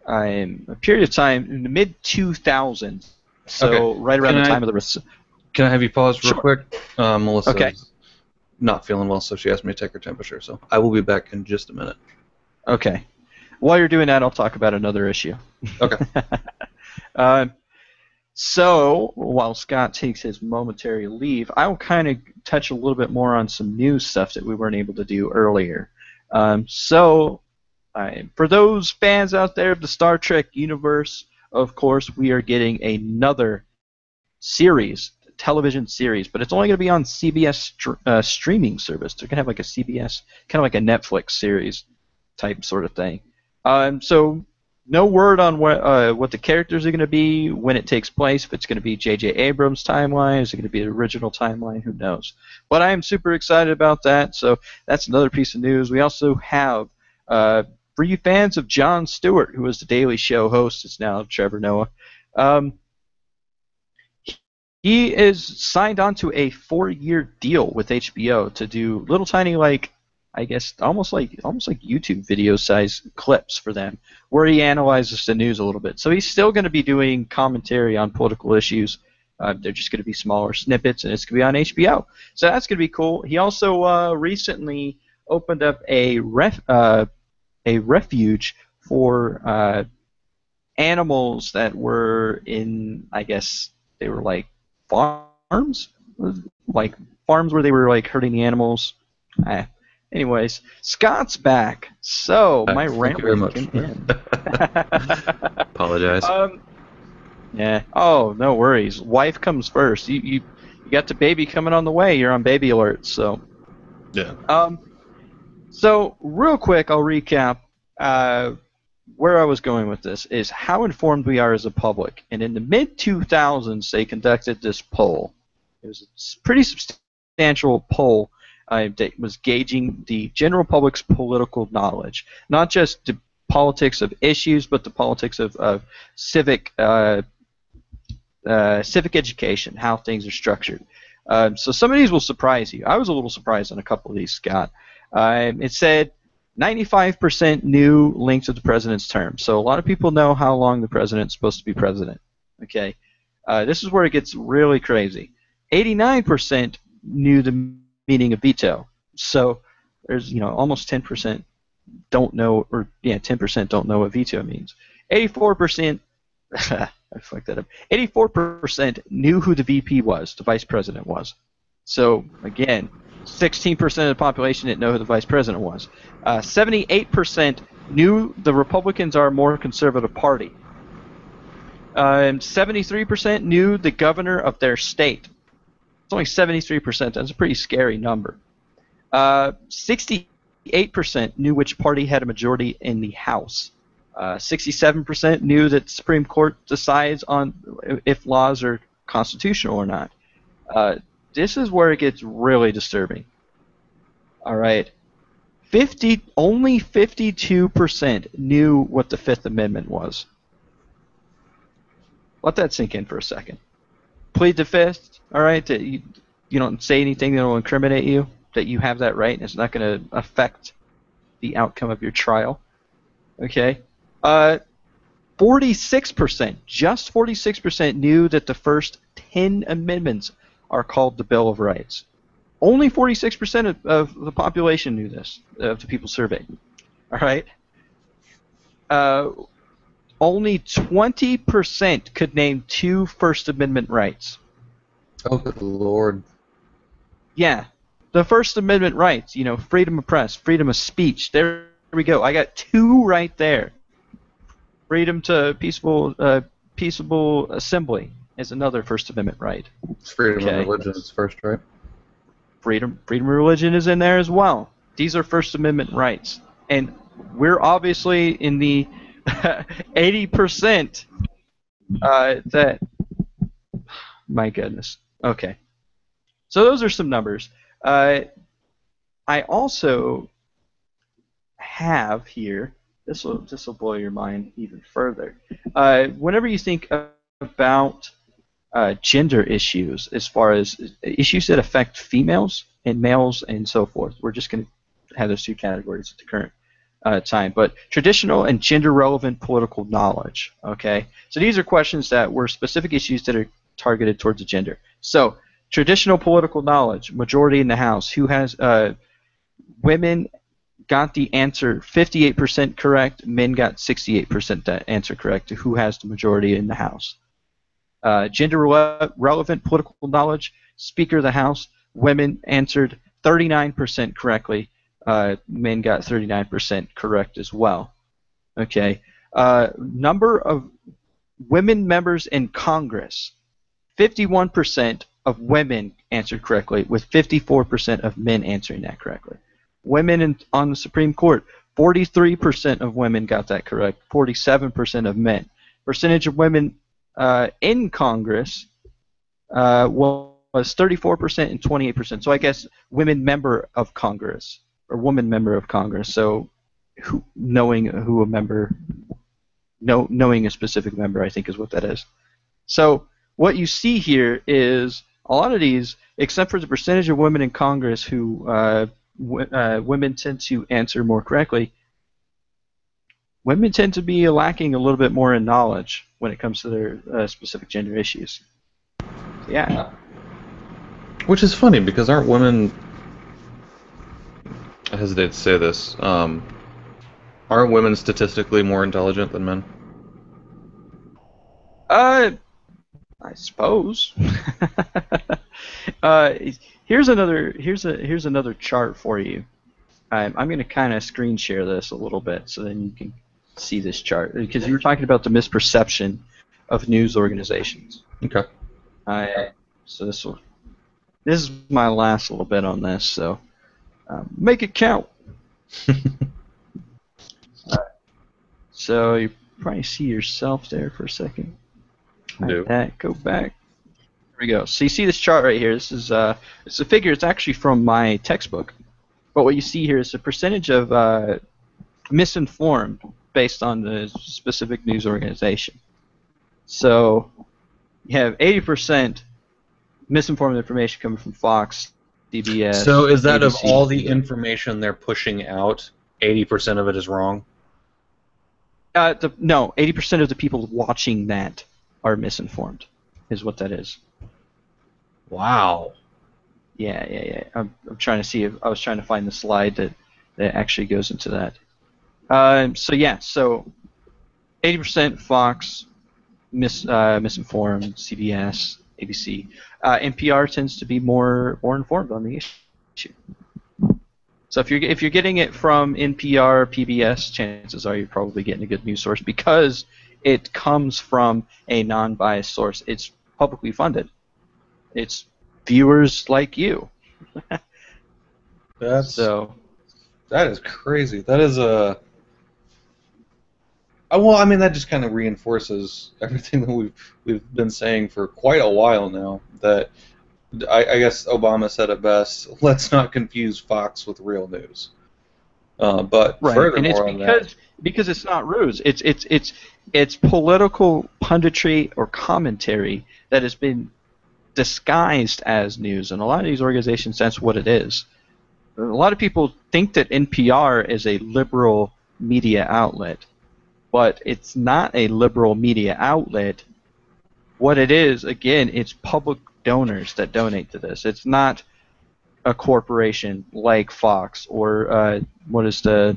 a period of time in the mid-2000s, so right around the time of the Can I have you pause real quick? Melissa's Okay. not feeling well, so she asked me to take her temperature, so I will be back in just a minute. Okay. While you're doing that, I'll talk about another issue. Okay. So, while Scott takes his momentary leave, I'll kind of touch a little bit more on some news stuff that we weren't able to do earlier. For those fans out there of the Star Trek universe, of course, we are getting another series, television series, but it's only going to be on CBS streaming service. They're going to have like a CBS, kind of like a Netflix series type sort of thing. So no word on what the characters are going to be, when it takes place, if it's going to be J.J. Abrams' timeline, is it going to be the original timeline, who knows. But I am super excited about that, so that's another piece of news. We also have, for you fans of Jon Stewart, who was the Daily Show host, it's now Trevor Noah, he is signed on to a 4-year deal with HBO to do little tiny, like, I guess almost like YouTube video size clips for them, where he analyzes the news a little bit. So he's still going to be doing commentary on political issues. They're just going to be smaller snippets, and it's going to be on HBO. So that's going to be cool. He also recently opened up a refuge for animals that were in, I guess they were like farms, like farms where they were like hurting the animals. Anyways, Scott's back, so my Thank you very rant much. can end. Apologize. Yeah. Oh, no worries. Wife comes first. You got the baby coming on the way. You're on baby alert. So. Yeah. So real quick, I'll recap. Where I was going with this is how informed we are as a public. And in the mid-2000s, they conducted this poll. It was a pretty substantial poll that was gauging the general public's political knowledge, not just the politics of issues, but the politics of civic education, how things are structured. So some of these will surprise you. I was a little surprised on a couple of these, Scott. It said 95% knew length of the president's term. So a lot of people know how long the president's supposed to be president. Okay, this is where it gets really crazy. 89% knew the meaning of veto. So there's almost 10% don't know, or 10% don't know what veto means. 84%. I fucked that up. 84% knew who the VP was, the vice president was. So again, 16% of the population didn't know who the vice president was. 78% knew the Republicans are a more conservative party. 73% knew the governor of their state. It's only 73%. That's a pretty scary number. 68% knew which party had a majority in the House. 67% knew that the Supreme Court decides on if laws are constitutional or not. This is where it gets really disturbing. All right, only 52% knew what the Fifth Amendment was. Let that sink in for a second. Plead the Fifth. All right, that you don't say anything that will incriminate you. That you have that right, and it's not going to affect the outcome of your trial. Okay. 46%, just 46% knew that the first 10 amendments are called the Bill of Rights. Only 46% of the population knew this, of the people surveyed. All right? Only 20% could name 2 First Amendment rights. Oh, good Lord. Yeah. The First Amendment rights, freedom of press, freedom of speech. There we go. I got 2 right there. Freedom to peaceable assembly is another First Amendment right. Freedom of religion is first, right? Freedom of religion is in there as well. These are First Amendment rights. And we're obviously in the 80% that... My goodness. Okay. So those are some numbers. I also have here... This will blow your mind even further. Whenever you think about gender issues, as far as issues that affect females and males and so forth, we're just going to have those 2 categories at the current time. But traditional and gender-relevant political knowledge. Okay, so these are questions that were specific issues that are targeted towards the gender. So traditional political knowledge, majority in the House. Who has women? Got the answer 58% correct. Men got 68% that answer correct. Who has the majority in the House? Gender-relevant political knowledge, Speaker of the House. Women answered 39% correctly. Men got 39% correct as well. Okay. Number of women members in Congress. 51% of women answered correctly, with 54% of men answering that correctly. Women on the Supreme Court, 43% of women got that correct, 47% of men. Percentage of women in Congress was 34% and 28%. So I guess women member of Congress, or woman member of Congress. So knowing a specific member, I think is what that is. So what you see here is a lot of these, except for the percentage of women in Congress who women tend to answer more correctly, women tend to be lacking a little bit more in knowledge when it comes to their specific gender issues. Yeah. Which is funny, because aren't women... I hesitate to say this. Aren't women statistically more intelligent than men? I suppose. uh, here's another chart for you. I'm going to kind of screen share this a little bit so then you can see this chart because you were talking about the misperception of news organizations. Okay. So this is my last little bit on this. So make it count. So you probably see yourself there for a second. Like that. Go back. There we go. So you see this chart right here. This is it's a figure. It's actually from my textbook. But what you see here is the percentage of misinformed based on the specific news organization. So you have 80% misinformed information coming from Fox, CBS. So is that ABC. of all the information they're pushing out, 80% of it is wrong? No, 80% of the people watching that are misinformed, is what that is. Wow. Yeah. I'm trying to see if I was trying to find the slide that actually goes into that. So 80% Fox, misinformed, CBS, ABC. NPR tends to be more informed on the issue. So if you're getting it from NPR, PBS, chances are you're probably getting a good news source because it comes from a non-biased source. It's publicly funded. It's viewers like you. That is crazy. That is a. Well, I mean, that just kind of reinforces everything that we've been saying for quite a while now. That I guess Obama said it best. Let's not confuse Fox with real news. But right, furthermore, and it's because it's not ruse. It's political punditry or commentary that has been disguised as news, and a lot of these organizations, that's what it is. A lot of people think that NPR is a liberal media outlet, but it's not a liberal media outlet. What it is, again, it's public donors that donate to this. It's not a corporation like Fox or what's the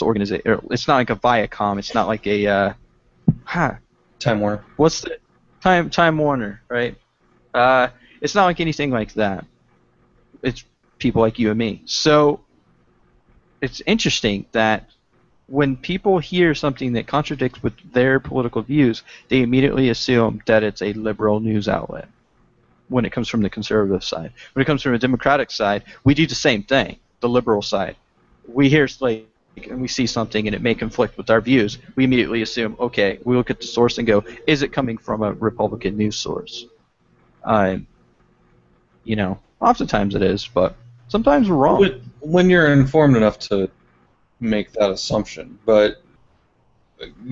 organization? It's not like a Viacom. It's not like a Time Warner. What's the Time Warner, right? It's not like anything like that. It's people like you and me. So it's interesting that when people hear something that contradicts with their political views, they immediately assume that it's a liberal news outlet. When it comes from the conservative side, when it comes from the Democratic side, we do the same thing. The liberal side, we hear and we see something and it may conflict with our views, we immediately assume, okay, we look at the source and go, is it coming from a Republican news source? Oftentimes it is, but sometimes we're wrong. When you're informed enough to make that assumption, but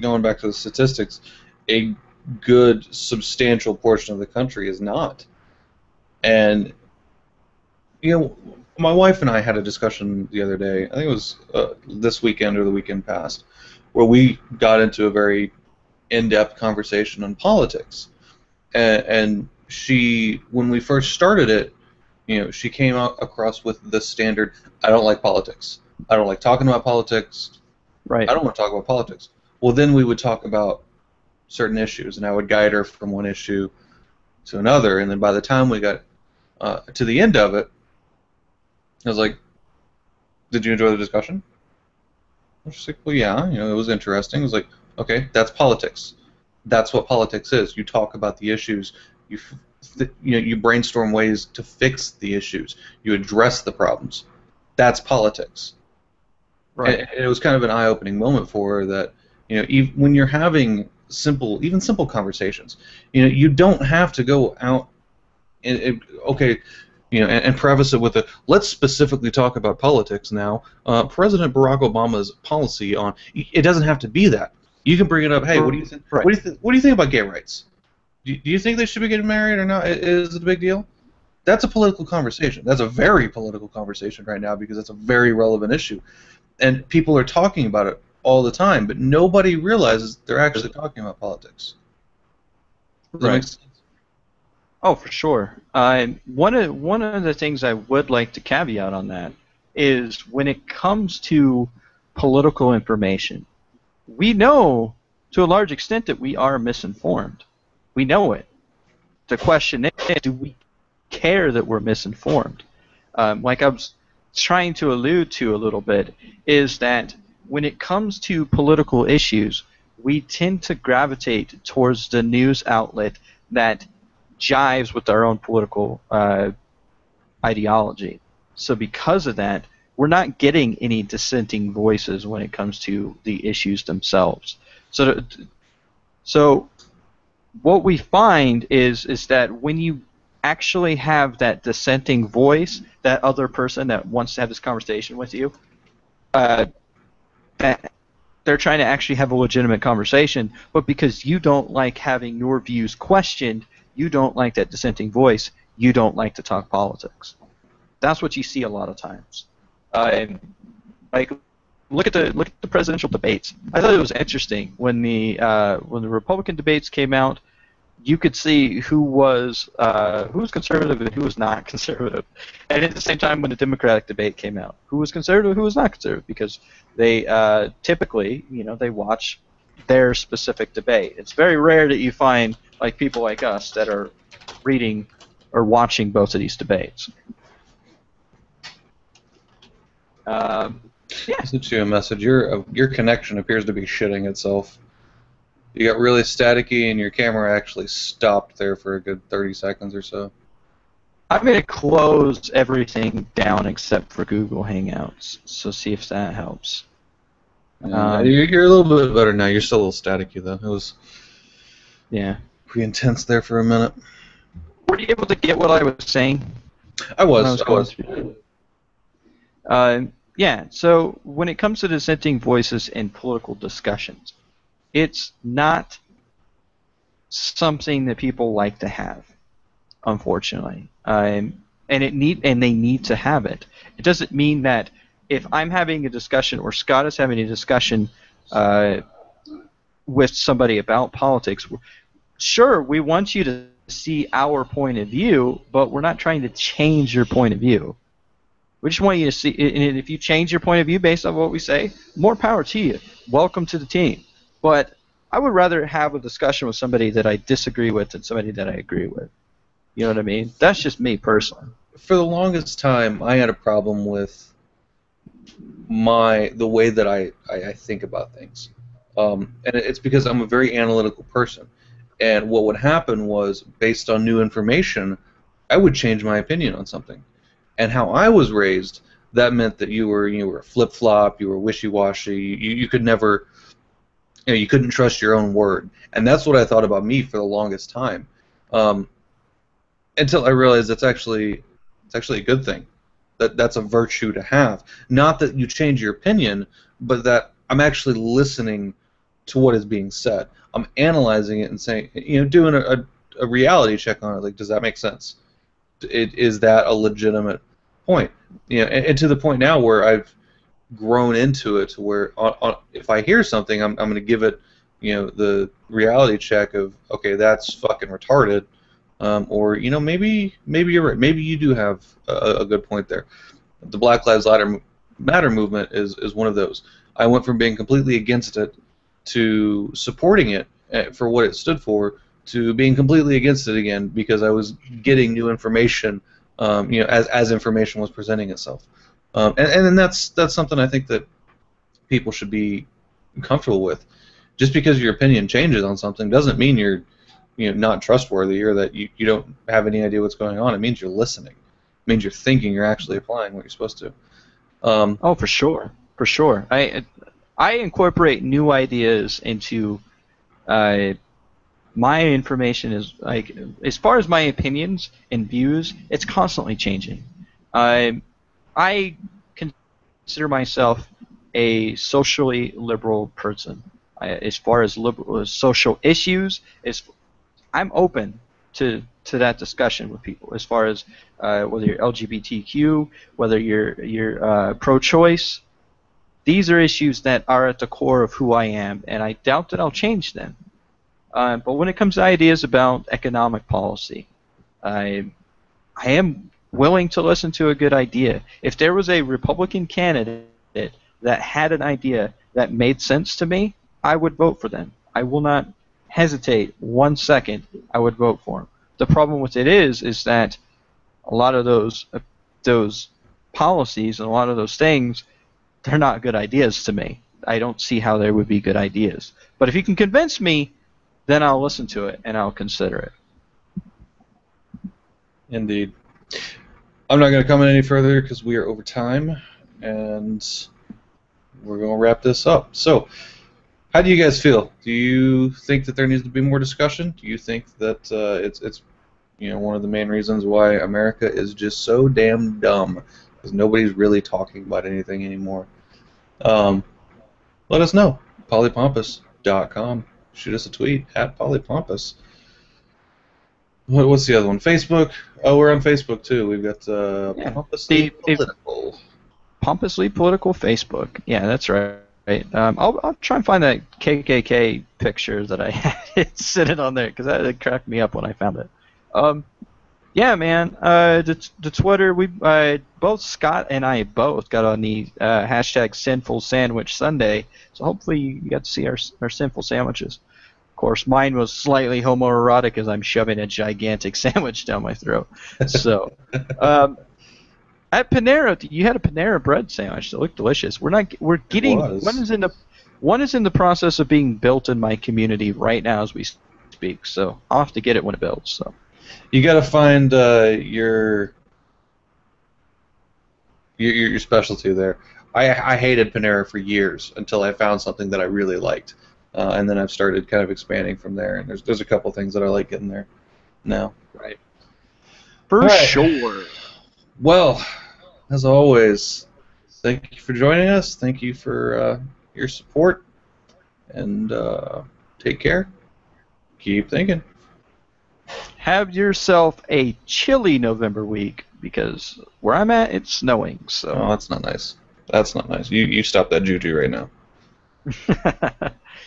going back to the statistics, a good substantial portion of the country is not. And my wife and I had a discussion the other day, I think it was this weekend or the weekend past, where we got into a very in-depth conversation on politics. And she, when we first started it, she came across with the standard, I don't like politics. I don't like talking about politics. Right. I don't want to talk about politics. Well, then we would talk about certain issues, and I would guide her from one issue to another, and then by the time we got to the end of it, I was like, did you enjoy the discussion? I was like, well, yeah, it was interesting. I was like, okay, that's politics. That's what politics is. You talk about the issues. You brainstorm ways to fix the issues. You address the problems. That's politics. Right. And it was kind of an eye-opening moment for her that, when you're having even simple conversations, you don't have to go out and preface it with let's specifically talk about politics now. President Barack Obama's policy on it doesn't have to be that. You can bring it up. Hey, what do you think? Right. What do you think about gay rights? Do you think they should be getting married or not? Is it a big deal? That's a political conversation. That's a very political conversation right now because it's a very relevant issue, and people are talking about it all the time, but nobody realizes they're actually talking about politics. Does that make sense? Oh, for sure. One of the things I would like to caveat on that is when it comes to political information, we know to a large extent that we are misinformed. We know it. The question is, do we care that we're misinformed? Like I was trying to allude to a little bit, is that when it comes to political issues, we tend to gravitate towards the news outlet that jives with our own political ideology. So because of that, we're not getting any dissenting voices when it comes to the issues themselves. So what we find is that when you actually have that dissenting voice, that other person that wants to have this conversation with you, that they're trying to actually have a legitimate conversation, but because you don't like having your views questioned, you don't like that dissenting voice, you don't like to talk politics. That's what you see a lot of times. And like, look at the presidential debates. I thought it was interesting when the Republican debates came out. You could see who was conservative and who was not conservative, and at the same time when the Democratic debate came out, who was conservative, who was not conservative, because they typically, they watch their specific debate. It's very rare that you find like people like us that are reading or watching both of these debates. I sent you a message. Your connection appears to be shitting itself. You got really staticky, and your camera actually stopped there for a good 30 seconds or so. I'm going to close everything down except for Google Hangouts, so see if that helps. You're a little bit better now. You're still a little staticky, though. It was pretty intense there for a minute. Were you able to get what I was saying? I was. So when it comes to dissenting voices in political discussions, it's not something that people like to have, unfortunately, and they need to have it. It doesn't mean that if I'm having a discussion or Scott is having a discussion with somebody about politics, sure, we want you to see our point of view, but we're not trying to change your point of view. We just want you to see, and if you change your point of view based on what we say, more power to you. Welcome to the team. But I would rather have a discussion with somebody that I disagree with than somebody that I agree with. You know what I mean? That's just me personally. For the longest time, I had a problem with the way that I think about things. And it's because I'm a very analytical person. And what would happen was, based on new information, I would change my opinion on something. And how I was raised, that meant that you were a flip-flop, you were wishy-washy, you could never, you couldn't trust your own word. And that's what I thought about me for the longest time, until I realized it's actually a good thing. That's a virtue to have. Not that you change your opinion, but that I'm actually listening to what is being said. I'm analyzing it and saying, doing a reality check on it. Like, does that make sense? Is that a legitimate point? And to the point now where I've grown into it, to where if I hear something, I'm going to give it, the reality check of, okay, that's fucking retarded, or maybe you're right. Maybe you do have a good point there. The Black Lives Matter movement is one of those. I went from being completely against it to supporting it for what it stood for, to being completely against it again because I was getting new information, as information was presenting itself, and that's something I think that people should be comfortable with. Just because your opinion changes on something doesn't mean you're not trustworthy or that you don't have any idea what's going on. It means you're listening. It means you're thinking. You're actually applying what you're supposed to. Oh, for sure. I incorporate new ideas into my information. Is like, as far as my opinions and views, it's constantly changing. I consider myself a socially liberal person. As far as social issues, I'm open to that discussion with people. As far as whether you're LGBTQ, whether you're pro-choice, these are issues that are at the core of who I am, and I doubt that I'll change them. But when it comes to ideas about economic policy, I am willing to listen to a good idea. If there was a Republican candidate that had an idea that made sense to me, I would vote for them. I will not hesitate 1 second. I would vote for him. The problem with it is that a lot of those policies and a lot of those things, they're not good ideas to me. I don't see how they would be good ideas. But if you can convince me, then I'll listen to it and I'll consider it. Indeed. I'm not going to comment any further because we are over time, and we're going to wrap this up. So, how do you guys feel? Do you think that there needs to be more discussion? Do you think that it's one of the main reasons why America is just so damn dumb, because nobody's really talking about anything anymore? Let us know. Polypompous.com. Shoot us a tweet at Polypompous. What's the other one? Facebook. Oh, we're on Facebook too. We've got Pompously Political. Pompously Political Facebook. Yeah, that's right. I'll try and find that KKK picture that I had sitting on there, because that cracked me up when I found it. Yeah, man. The Twitter. We both Scott and I both got on the hashtag Sinful Sandwich Sunday. So hopefully you got to see our sinful sandwiches. Of course, mine was slightly homoerotic as I'm shoving a gigantic sandwich down my throat. So, at Panera, you had a Panera bread sandwich that looked delicious. We're getting one is in the process of being built in my community right now as we speak. So I'll have to get it when it builds. So you got to find your specialty there. I hated Panera for years until I found something that I really liked. And then I've started kind of expanding from there, and there's a couple things that I like getting there now. Right. For sure. Well, as always, thank you for joining us. Thank you for your support, and take care. Keep thinking. Have yourself a chilly November week, because where I'm at, it's snowing. So. Oh, that's not nice. That's not nice. You stop that juju right now.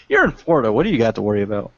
You're in Florida. What do you got to worry about?